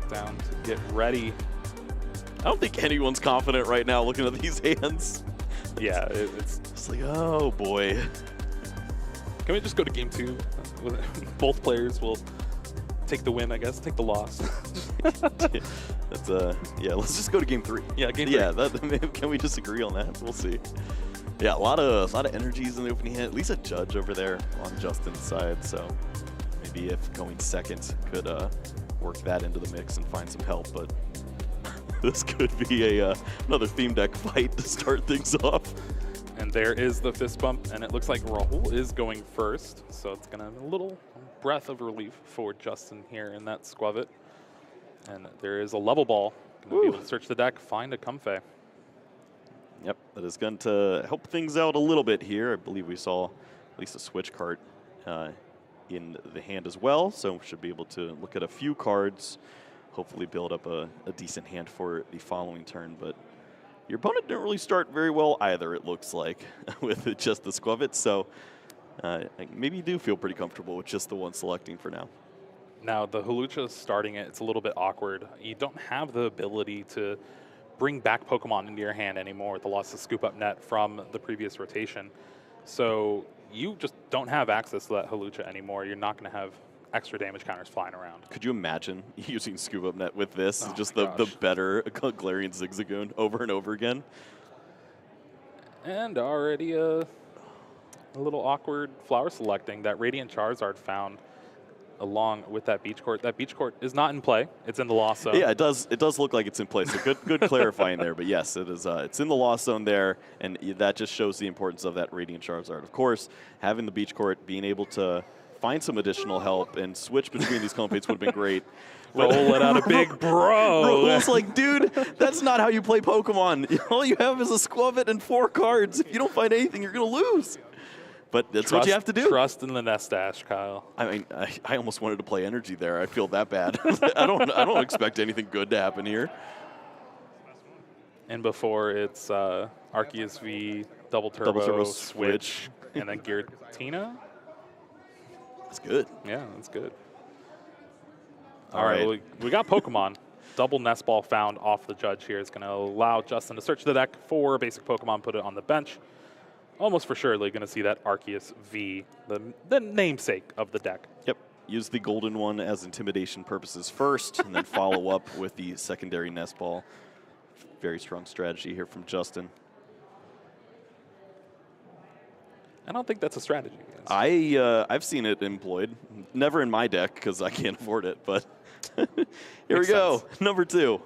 down to get ready. I don't think anyone's confident right now looking at these hands. Yeah, it's It's like, oh boy. Can we just go to game 2? Both players will take the win, I guess, take the loss. That's yeah. Let's just go to game 3. Yeah, game 3. Yeah, can we just agree on that? We'll see. Yeah, a lot of energies in the opening hand. At least a judge over there on Justin's side. So maybe if going second could work that into the mix and find some help. But this could be another theme deck fight to start things off. And there is the fist bump, and it looks like Rahul is going first. So it's going to have a little breath of relief for Justin here in that Squavit. And there is a level ball. Going to be able to search the deck, find a Comfey. Yep, that is going to help things out a little bit here. I believe we saw at least a switch card in the hand as well, so we should be able to look at a few cards, hopefully build up a decent hand for the following turn. But your opponent didn't really start very well either, it looks like, with just the Squavit, so maybe you do feel pretty comfortable with just the one selecting for now. Now, the Hulucha starting it, it's a little bit awkward. You don't have the ability to bring back Pokemon into your hand anymore with the loss of Scoop Up Net from the previous rotation. So you just don't have access to that Hulucha anymore. You're not going to have extra damage counters flying around. Could you imagine using Scoop Up Net with this? Oh just the better Galarian Zigzagoon over and over again? And already a little awkward flower selecting that Radiant Charizard found along with that beach court. That beach court is not in play. It's in the lost zone. Yeah, it does look like it's in play. So good clarifying there. But yes, it is. It's in the lost zone there, and that just shows the importance of that Radiant Charizard. Of course, having the beach court, being able to find some additional help and switch between these Comfates would have been great. Roll it out a big bro. Rahul's like, dude, that's not how you play Pokemon. All you have is a Squavit and 4 cards. If you don't find anything, you're going to lose. But that's what you have to do. Trust in the nest dash, Kyle. I mean, I almost wanted to play energy there. I feel that bad. I don't expect anything good to happen here. And before it's Arceus V, double turbo switch, and then Giratina. That's good. Yeah, that's good. All All right, right. well, we got Pokemon. Double nest ball found off the judge here. It's going to allow Justin to search the deck for a basic Pokemon, put it on the bench. Almost for surely going to see that Arceus V, the namesake of the deck. Yep. Use the golden one as intimidation purposes first, and then follow up with the secondary nest ball. Very strong strategy here from Justin. I don't think that's a strategy. I've seen it employed. Never in my deck because I can't afford it, but here we go. Number 2.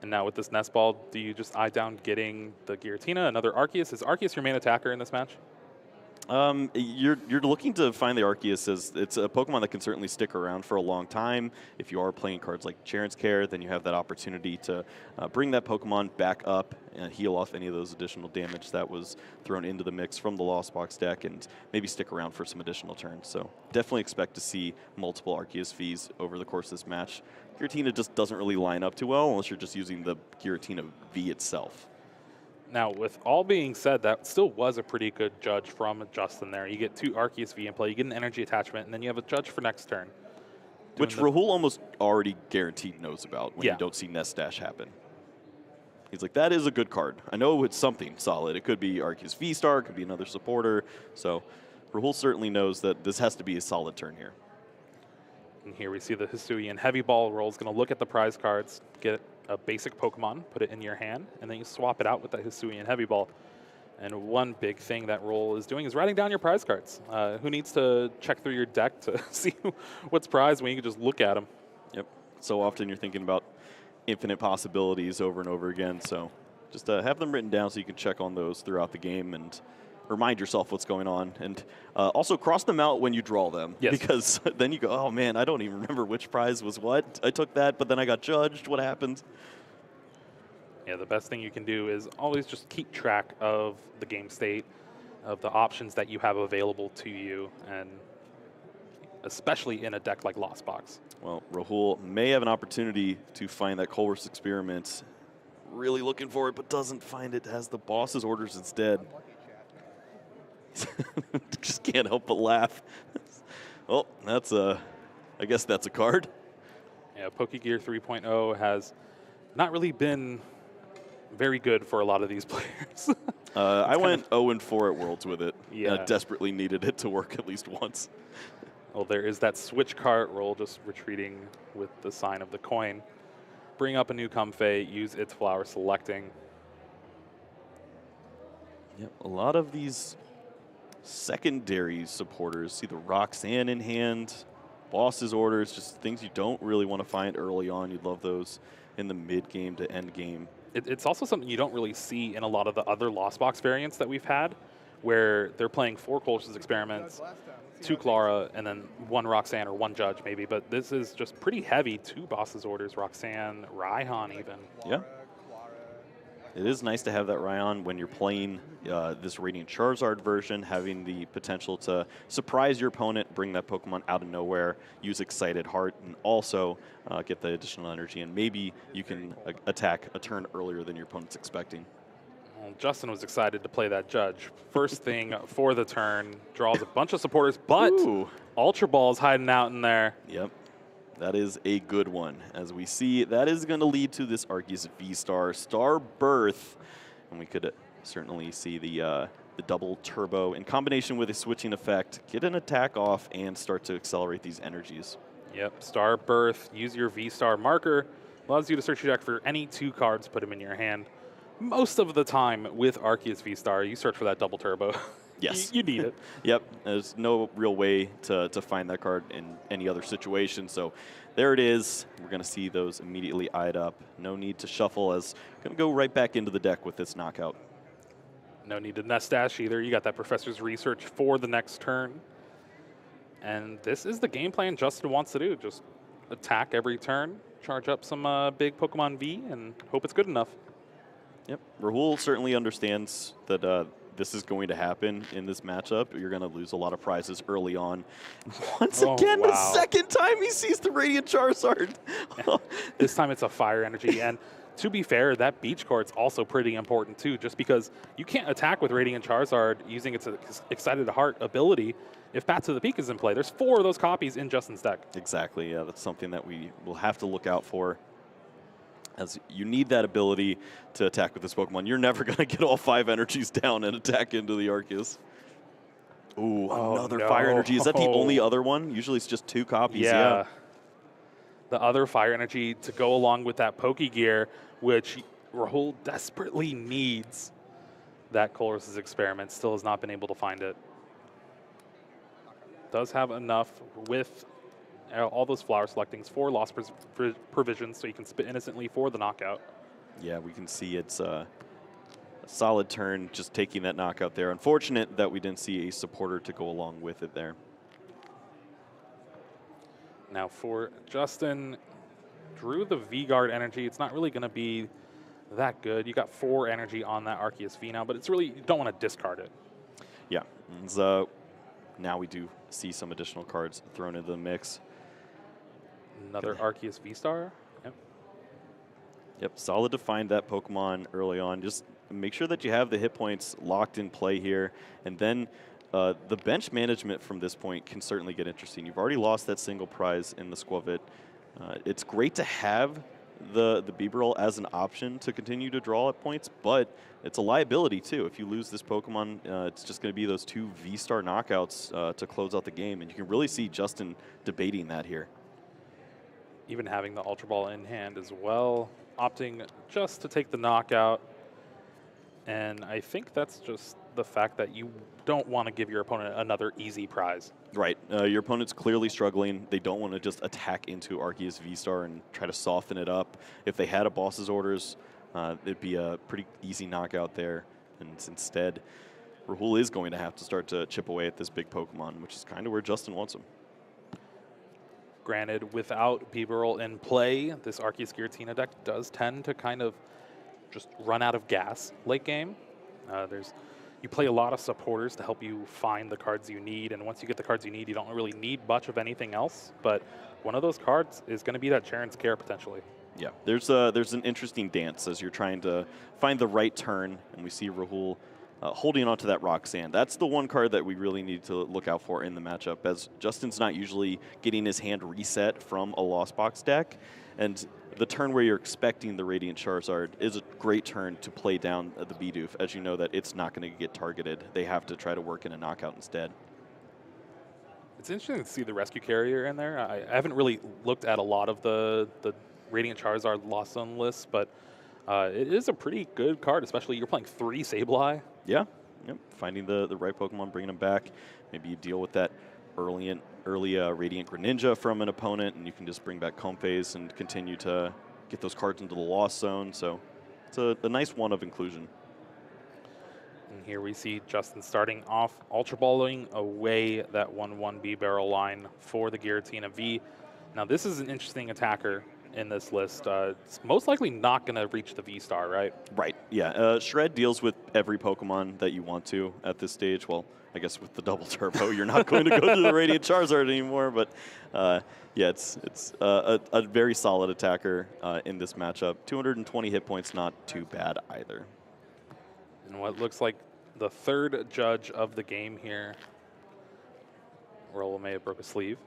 And now with this nest ball, do you just eye down getting the Giratina, another Arceus? Is Arceus your main attacker in this match? You're looking to find the Arceus as it's a Pokemon that can certainly stick around for a long time. If you are playing cards like Charon's Care, then you have that opportunity to bring that Pokemon back up and heal off any of those additional damage that was thrown into the mix from the Lost Box deck and maybe stick around for some additional turns. So definitely expect to see multiple Arceus Vs over the course of this match. Giratina just doesn't really line up too well unless you're just using the Giratina V itself. Now, with all being said, that still was a pretty good judge from Justin there. You get 2 Arceus V in play, you get an energy attachment, and then you have a judge for next turn. Which Rahul almost already guaranteed knows about when you don't see Nest Dash happen. He's like, that is a good card. I know it's something solid. It could be Arceus V-Star, it could be another supporter. So Rahul certainly knows that this has to be a solid turn here. And here we see the Hisuian Heavy Ball roll is going to look at the prize cards, get a basic Pokemon, put it in your hand, and then you swap it out with that Hisuian Heavy Ball. And one big thing that roll is doing is writing down your prize cards. Who needs to check through your deck to see what's prized when you can just look at them? Yep. So often you're thinking about infinite possibilities over and over again. So just have them written down so you can check on those throughout the game and remind yourself what's going on. And also cross them out when you draw them. Yes. Because then you go, oh man, I don't even remember which prize was what. I took that, but then I got judged. What happened? Yeah, the best thing you can do is always just keep track of the game state, of the options that you have available to you, and especially in a deck like Lost Box. Well, Rahul may have an opportunity to find that Colress experiment. Really looking for it, but doesn't find it. Has the boss's orders instead. Just can't help but laugh. Well, that's I guess that's a card. Yeah, Pokegear 3.0 has not really been very good for a lot of these players. I went 0-4 at Worlds with it. Yeah. Desperately needed it to work at least once. Well, there is that switch cart roll, just retreating with the sign of the coin. Bring up a new Comfey, use its flower selecting. Yep, a lot of these secondary supporters see the Roxanne in hand, boss's orders, just things you don't really want to find early on. You'd love those in the mid game to end game. It's also something you don't really see in a lot of the other Lost Box variants that we've had, where they're playing 4 Colchis experiments, 2 Clara, and then 1 Roxanne or 1 Judge maybe. But this is just pretty heavy. 2 bosses orders, Roxanne, Raihan even. Yeah. It is nice to have that Raihan when you're playing this Radiant Charizard version, having the potential to surprise your opponent, bring that Pokemon out of nowhere, use Excited Heart, and also get the additional energy. And maybe you can attack a turn earlier than your opponent's expecting. Well, Justin was excited to play that Judge. First thing for the turn, draws a bunch of supporters, but Ooh. Ultra Ball's hiding out in there. Yep. That is a good one. As we see, that is going to lead to this Arceus V-Star Star Birth. And we could certainly see the double turbo in combination with a switching effect, get an attack off, and start to accelerate these energies. Yep, Star Birth, use your V-Star marker. Allows you to search your deck for any 2 cards, put them in your hand. Most of the time with Arceus V-Star, you search for that double turbo. Yes. You need it. Yep. There's no real way to find that card in any other situation. So there it is. We're going to see those immediately eyed up. No need to shuffle, as going to go right back into the deck with this knockout. No need to nest dash either. You got that Professor's Research for the next turn. And this is the game plan Justin wants to do. Just attack every turn, charge up some big Pokemon V, and hope it's good enough. Yep. Rahul certainly understands that this is going to happen in this matchup. You're going to lose a lot of prizes early on. Once again, wow. the second time he sees the Radiant Charizard. This time it's a fire energy. And to be fair, that beach card's also pretty important too, just because you can't attack with Radiant Charizard using its Excited Heart ability if Path to the Peak is in play. There's 4 of those copies in Justin's deck. Exactly, yeah, that's something that we will have to look out for, as you need that ability to attack with this Pokemon. You're never going to get all 5 energies down and attack into the Arceus. Ooh, another fire energy. Is that the only other one? Usually it's just 2 copies. Yeah. The other fire energy to go along with that Pokegear, which Rahul desperately needs. That Colress's experiment still has not been able to find it. Does have enough with all those flower selectings for lost provisions, so you can spit innocently for the knockout. Yeah, we can see it's a solid turn, just taking that knockout there. Unfortunate that we didn't see a supporter to go along with it there. Now for Justin, drew the V-Guard energy. It's not really going to be that good. You got 4 energy on that Arceus V now, but it's really, you don't want to discard it. Yeah, and so now we do see some additional cards thrown into the mix. Another Arceus V-Star. Yep. Yep, solid to find that Pokemon early on. Just make sure that you have the hit points locked in play here, and then the bench management from this point can certainly get interesting. You've already lost that single prize in the Squavit. It's great to have the Bibarel as an option to continue to draw at points, but it's a liability too. If you lose this Pokemon, it's just going to be those 2 V-Star knockouts to close out the game, and you can really see Justin debating that here. Even having the Ultra Ball in hand as well, opting just to take the knockout. And I think that's just the fact that you don't want to give your opponent another easy prize. Right. Your opponent's clearly struggling. They don't want to just attack into Arceus V-Star and try to soften it up. If they had a boss's orders, it'd be a pretty easy knockout there. And instead, Rahul is going to have to start to chip away at this big Pokemon, which is kind of where Justin wants him. Granted, without Bibarel in play, this Arceus Giratina deck does tend to kind of just run out of gas late game. You play a lot of supporters to help you find the cards you need, and once you get the cards you need, you don't really need much of anything else. But one of those cards is going to be that Charon's Care potentially. Yeah, there's an interesting dance as you're trying to find the right turn, and we see Rahul holding on to that Roxanne. That's the one card that we really need to look out for in the matchup, as Justin's not usually getting his hand reset from a Lost Box deck. And the turn where you're expecting the Radiant Charizard is a great turn to play down the Bidoof, as you know that it's not going to get targeted. They have to try to work in a knockout instead. It's interesting to see the Rescue Carrier in there. I haven't really looked at a lot of the Radiant Charizard Lost Zone lists, but it is a pretty good card, especially you're playing 3 Sableye. Yeah, yep. Finding the right Pokemon, bringing them back. Maybe you deal with that early Radiant Greninja from an opponent, and you can just bring back Comphase and continue to get those cards into the Lost Zone. So it's a nice one of inclusion. And here we see Justin starting off Ultra Balling away that 1/1 B barrel line for the Giratina V. Now this is an interesting attacker in this list. It's most likely not going to reach the V-Star, right? Right, yeah. Shred deals with every Pokemon that you want to at this stage. Well, I guess with the double turbo, you're not going to go to the Radiant Charizard anymore. But yeah, it's a very solid attacker in this matchup. 220 hit points, not too bad either. And what looks like the 3rd judge of the game here. Rahul may have broke a sleeve.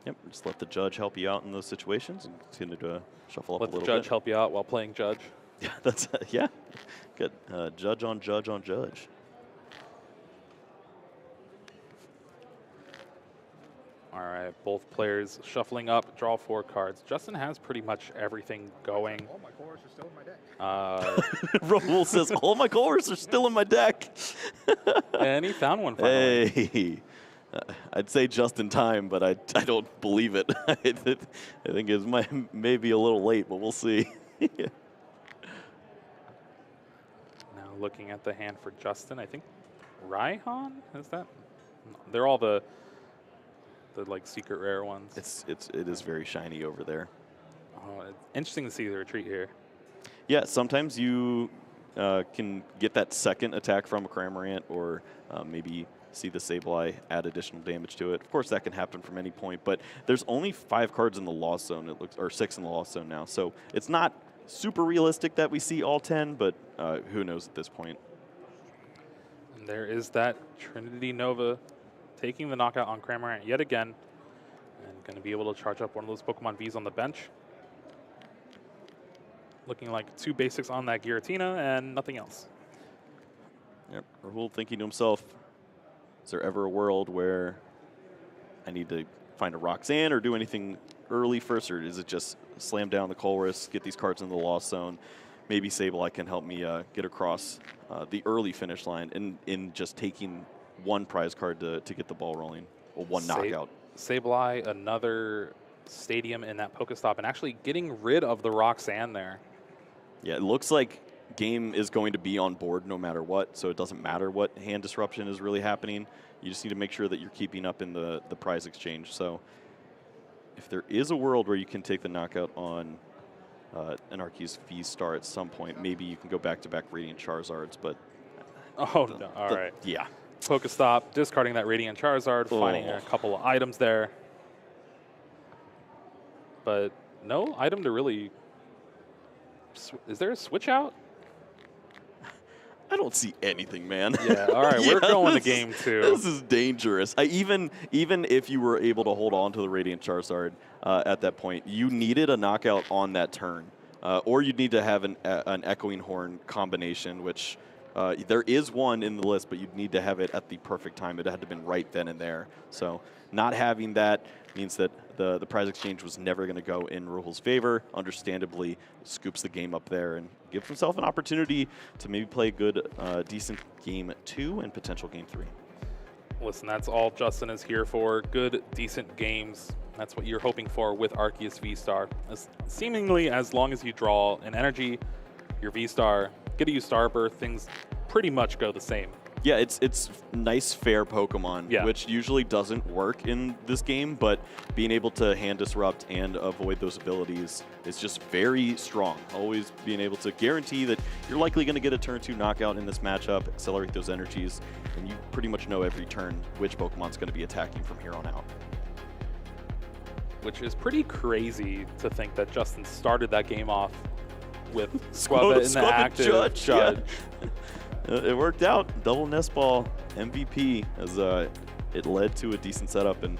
Yep, just let the judge help you out in those situations and continue to shuffle up a little bit. Let the judge help you out while playing judge. Yeah, that's yeah. Good. Judge on judge on judge. All right, both players shuffling up, draw 4 cards. Justin has pretty much everything going. All my cores are still in my deck. Rahul says, all my cores are still in my deck. And he found one finally. Hey. I'd say just in time, but I don't believe it. I think it's maybe a little late, but we'll see. Now looking at the hand for Justin, I think Raihan, is that? No, they're all the like secret rare ones. It is very shiny over there. Oh, it's interesting to see the retreat here. Yeah, sometimes you can get that second attack from a Cramorant, or maybe see the Sableye add additional damage to it. Of course, that can happen from any point, but there's only 5 cards in the Lost Zone, it looks, or 6 in the Lost Zone now. So it's not super realistic that we see all 10, but who knows at this point. And there is that Trinity Nova taking the knockout on Cramorant yet again, and going to be able to charge up one of those Pokemon Vs on the bench. Looking like 2 basics on that Giratina and nothing else. Yep, Rahul thinking to himself, is there ever a world where I need to find a Roxanne or do anything early first, or is it just slam down the Colress, get these cards in the Lost Zone? Maybe Sableye can help me get across the early finish line in just taking 1 prize card to get the ball rolling, or 1 knockout. Sableye, another stadium in that Pokestop, and actually getting rid of the Roxanne there. Yeah, it looks like game is going to be on board no matter what, so it doesn't matter what hand disruption is really happening. You just need to make sure that you're keeping up in the prize exchange. So if there is a world where you can take the knockout on an Arceus V-Star at some point, maybe you can go back-to-back Radiant Charizards, but... Oh, no. All right. Yeah. Pokestop, discarding that Radiant Charizard, finding a couple of items there. But no item to really... Is there a switch out? I don't see anything, man. Yeah, all right, we're going to game 2. This is dangerous. Even if you were able to hold on to the Radiant Charizard at that point, you needed a knockout on that turn. Or you'd need to have an Echoing Horn combination, which there is one in the list, but you'd need to have it at the perfect time. It had to have been right then and there. So not having that means that the prize exchange was never going to go in Rahul's favor. Understandably, scoops the game up there and gives himself an opportunity to maybe play a good, decent game 2 and potential game 3. Listen, that's all Justin is here for. Good, decent games. That's what you're hoping for with Arceus V-Star. Seemingly, as long as you draw an energy, your V-Star, get a Starburst, things pretty much go the same. Yeah, it's nice, fair Pokemon, yeah, which usually doesn't work in this game, but being able to hand disrupt and avoid those abilities is just very strong. Always being able to guarantee that you're likely going to get a turn 2 knockout in this matchup, accelerate those energies, and you pretty much know every turn which Pokemon's going to be attacking from here on out. Which is pretty crazy to think that Justin started that game off with Squabba in the active Judge. Judge. Yeah. It worked out. Double nest ball MVP as it led to a decent setup. And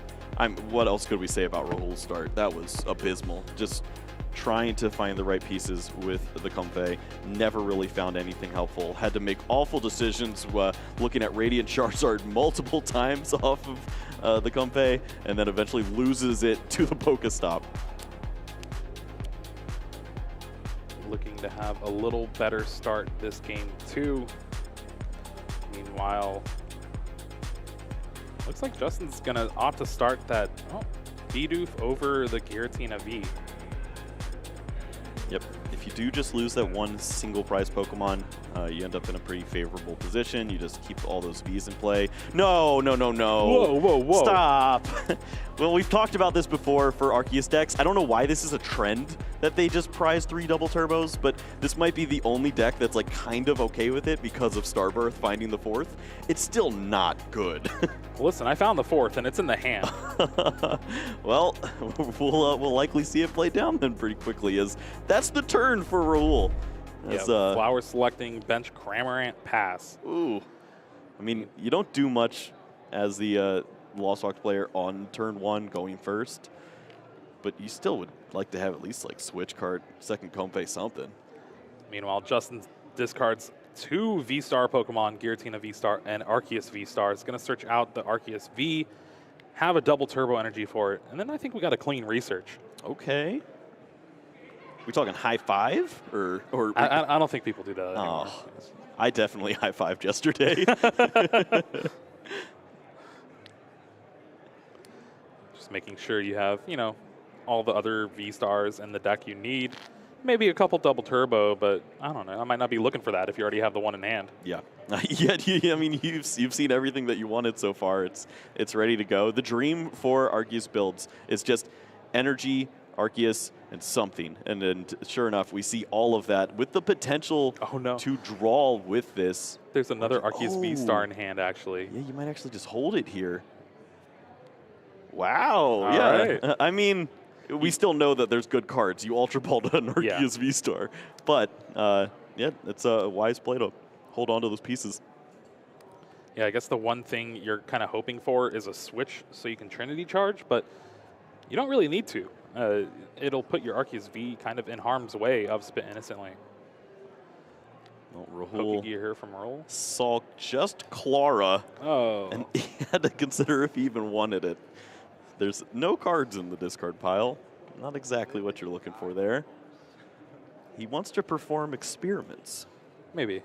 what else could we say about Rahul's start? That was abysmal. Just trying to find the right pieces with the Comfey. Never really found anything helpful. Had to make awful decisions looking at Radiant Charizard multiple times off of the Comfey, and then eventually loses it to the Pokestop. Looking to have a little better start this game too. Meanwhile, looks like Justin's gonna opt to start that Bidoof over the Giratina V. Yep. If you do just lose that one single prize Pokemon, you end up in a pretty favorable position. You just keep all those Vs in play. No, no, no, no. Whoa, whoa, whoa. Stop. Well, we've talked about this before for Arceus decks. I don't know why this is a trend that they just prize 3 double turbos, but this might be the only deck that's like kind of okay with it because of Starbirth finding the 4th. It's still not good. Listen, I found the 4th and it's in the hand. Well, we'll likely see it play down then pretty quickly, as that's the turn for Rahul. As, flower selecting bench Cramorant pass. Ooh. I mean, you don't do much as the Lost Fox player on turn 1 going first, but you still would like to have at least like switch card, second Comfey, something. Meanwhile, Justin discards 2 V-Star Pokemon, Giratina V-Star and Arceus V-Star. Is going to search out the Arceus V, have a double turbo energy for it, and then I think we got a clean research. Okay. We talking high five or? I don't think people do that anymore. Oh, I definitely high fived yesterday. Just making sure you have, you know, all the other V-Stars in the deck you need. Maybe a couple double turbo, but I don't know. I might not be looking for that if you already have the one in hand. Yeah. I mean, you've seen everything that you wanted so far. It's ready to go. The dream for Arceus builds is just energy, Arceus, and something. And then sure enough, we see all of that with the potential to draw with this. There's another Arceus V-Star in hand, actually. Yeah, you might actually just hold it here. Wow. All yeah. right. I mean, we still know that there's good cards. You Ultra Balled an Arceus V-Star. But, yeah, it's a wise play to hold on to those pieces. Yeah, I guess the one thing you're kind of hoping for is a switch so you can Trinity Charge, but you don't really need to. It'll put your Arceus V kind of in harm's way of Spit Innocently. Well, Rahul here from Rahul saw just Clara, and he had to consider if he even wanted it. There's no cards in the discard pile. Not exactly what you're looking for there. He wants to perform experiments. Maybe.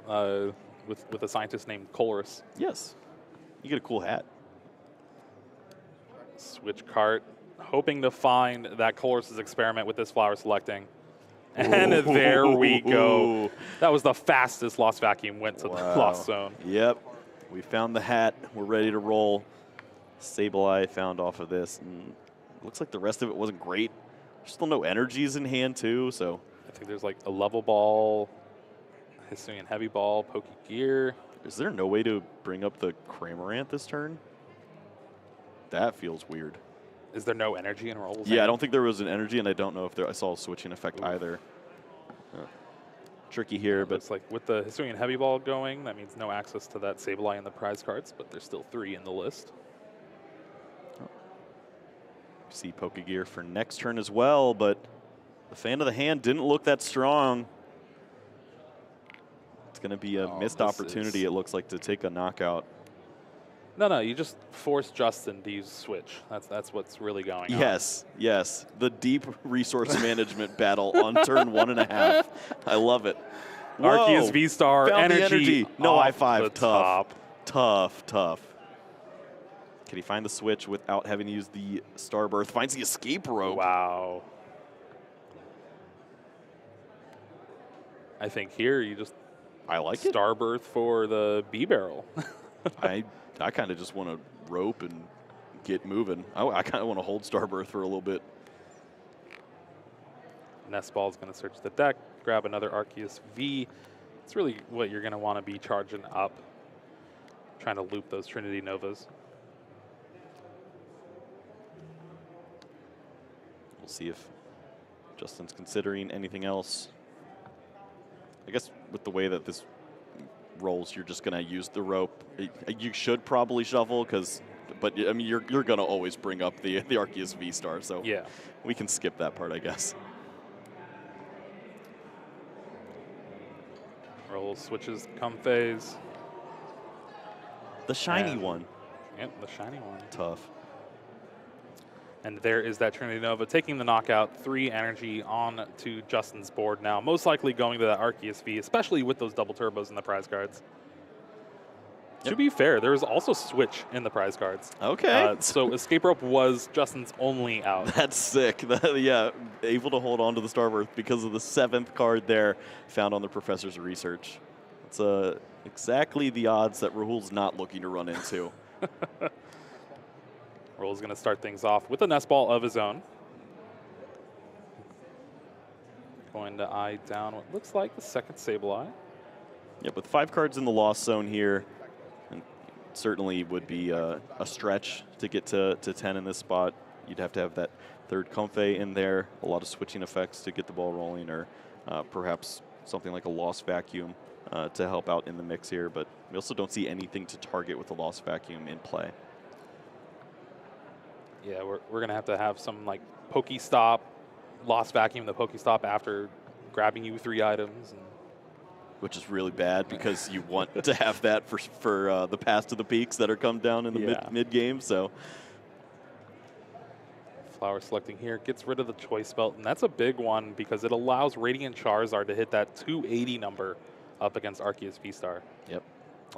With a scientist named Kulas. Yes. You get a cool hat. Switch cart. Hoping to find that Kulas' experiment with this flower selecting. And there we go. That was the fastest Lost Vacuum went to the Lost Zone. Yep. We found the hat. We're ready to roll. Sableye found off of this. And looks like the rest of it wasn't great. There's still no energies in hand, too. So I think there's like a level ball, Hisuian heavy ball, Pokegear. Is there no way to bring up the Cramorant this turn? That feels weird. Is there no energy in rolls? Yeah, I don't think there was an energy, and I don't know if I saw a switching effect either. Tricky here, but it's like with the Hisuian heavy ball going, that means no access to that Sableye in the prize cards, but there's still 3 in the list. We see Pokegear for next turn as well, but the fan of the hand didn't look that strong. It's going to be a missed opportunity, it looks like, to take a knockout. No, you just force Justin to use switch. That's what's really going on. Yes. The deep resource management battle on turn 1.5. I love it. Arceus V-Star energy. No high five. Tough. Tough. Can he find the switch without having to use the Starbirth? Finds the escape rope. Wow. I think here you just Starbirth for the B-Barrel. I kind of just want to rope and get moving. I kind of want to hold Starbirth for a little bit. Nest Ball is going to search the deck, grab another Arceus V. It's really what you're going to want to be charging up, trying to loop those Trinity Novas. We'll see if Justin's considering anything else. I guess with the way that this rolls, you're just going to use the rope. You should probably shuffle but I mean, you're going to always bring up the Arceus V-Star, so Yeah. we can skip that part, I guess. Rahul switches Comfeys. The shiny one. Yep, the shiny one. Tough. And there is that Trinity Nova taking the knockout. 3 energy on to Justin's board now. Most likely going to that Arceus V, especially with those double turbos in the prize cards. Yep. To be fair, there was also Switch in the prize cards. Okay. So Escape Rope was Justin's only out. That's sick. Yeah, able to hold on to the Starburst because of the 7th card there found on the Professor's research. It's exactly the odds that Rahul's not looking to run into. Rahul's going to start things off with a nest ball of his own. Going to eye down what looks like the second Sableye. Yeah, with 5 cards in the lost zone here, and certainly would be a stretch to get to 10 in this spot. You'd have to have that 3rd Comfey in there, a lot of switching effects to get the ball rolling, or perhaps something like a Lost Vacuum to help out in the mix here. But we also don't see anything to target with the Lost Vacuum in play. Yeah, we're going to have some like Pokestop, Lost Vacuum the Pokestop after grabbing you 3 items. Which is really bad because you want to have that for the pass to the peaks that are come down in the mid game. So Flower selecting here gets rid of the choice belt, and that's a big one because it allows Radiant Charizard to hit that 280 number up against Arceus V-Star. Yep.